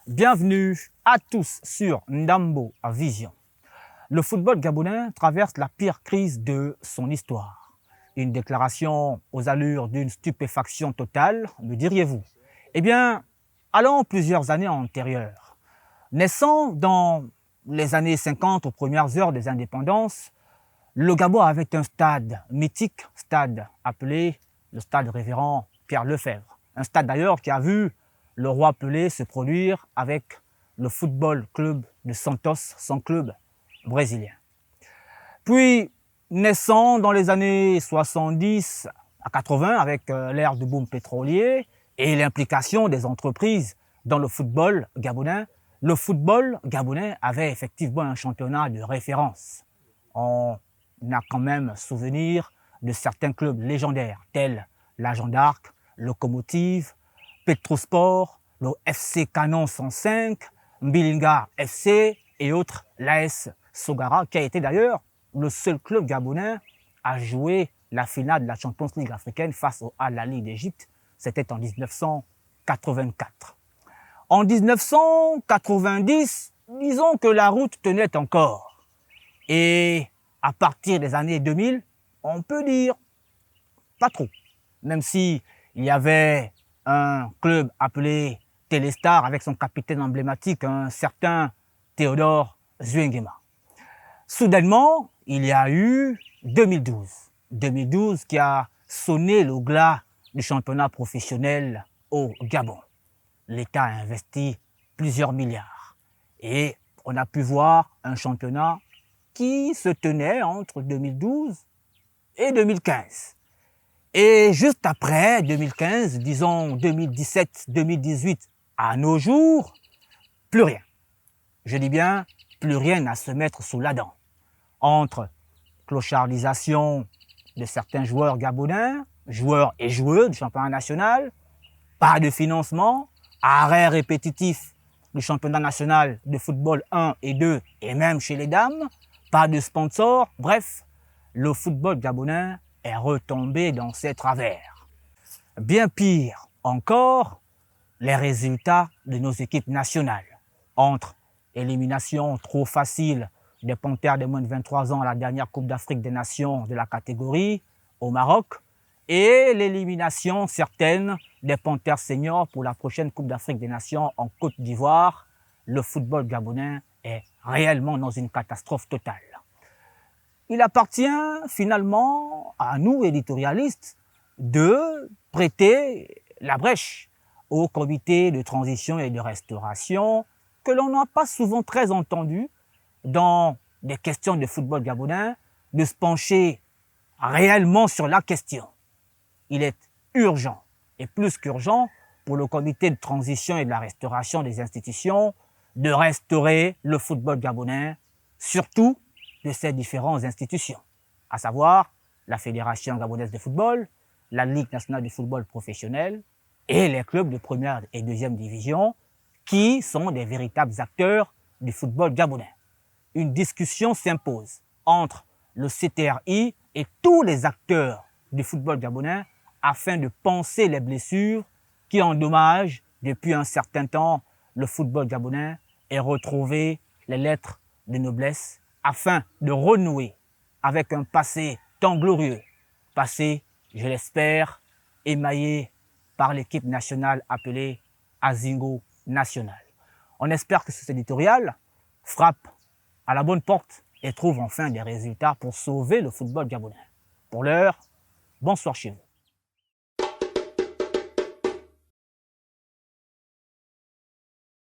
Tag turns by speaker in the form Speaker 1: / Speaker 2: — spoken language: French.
Speaker 1: Bienvenue à tous sur Ndambo Vision. Le football gabonais traverse la pire crise de son histoire. Une déclaration aux allures d'une stupéfaction totale, me diriez-vous? Eh bien, allons plusieurs années antérieures. Naissant dans les années 50, aux premières heures des indépendances, le Gabon avait un stade mythique, stade appelé le stade révérend Pierre Lefebvre. Un stade d'ailleurs qui a vu le roi Pelé se produire avec le football club de Santos, son club brésilien. Puis, naissant dans les années 70 à 80 avec l'ère du boom pétrolier et l'implication des entreprises dans le football gabonais avait effectivement un championnat de référence. On a quand même souvenir de certains clubs légendaires tels la Jeanne d'Arc, Locomotive, Petrosport, le FC Canon 105, Mbilinga FC et autres, l'AS Sogara, qui a été d'ailleurs le seul club gabonais à jouer la finale de la Champions League africaine face au Al Ahly d'Égypte. C'était en 1984. En 1990, disons que la route tenait encore. Et à partir des années 2000, on peut dire pas trop. Même si il y avait un club appelé Téléstar avec son capitaine emblématique, un certain Théodore Zuengema. Soudainement, il y a eu 2012. 2012 qui a sonné le glas du championnat professionnel au Gabon. L'État a investi plusieurs milliards et on a pu voir un championnat qui se tenait entre 2012 et 2015. Et juste après 2015, disons 2017, 2018, à nos jours, plus rien. Je dis bien, plus rien à se mettre sous la dent. Entre clochardisation de certains joueurs gabonais, joueurs et joueuses du championnat national, pas de financement, arrêt répétitif du championnat national de football 1 et 2 et même chez les dames, pas de sponsors, bref, le football gabonais est retombé dans ses travers. Bien pire encore, les résultats de nos équipes nationales. Entre élimination trop facile des Panthères de moins de 23 ans à la dernière Coupe d'Afrique des Nations de la catégorie au Maroc et l'élimination certaine des Panthères seniors pour la prochaine Coupe d'Afrique des Nations en Côte d'Ivoire, le football gabonais est réellement dans une catastrophe totale. Il appartient finalement à nous, éditorialistes, de prêter la brèche au comité de transition et de restauration que l'on n'a pas souvent très entendu dans des questions de football gabonais, de se pencher réellement sur la question. Il est urgent, et plus qu'urgent, pour le comité de transition et de la restauration des institutions de restaurer le football gabonais, surtout de ces différentes institutions, à savoir la Fédération gabonaise de football, la Ligue nationale de football professionnel et les clubs de première et deuxième division qui sont des véritables acteurs du football gabonais. Une discussion s'impose entre le CTRI et tous les acteurs du football gabonais afin de panser les blessures qui endommagent depuis un certain temps le football gabonais et retrouver les lettres de noblesse afin de renouer avec un passé tant glorieux, passé, je l'espère, émaillé par l'équipe nationale appelée Azingo National. On espère que cet éditorial frappe à la bonne porte et trouve enfin des résultats pour sauver le football gabonais. Pour l'heure, bonsoir chez vous.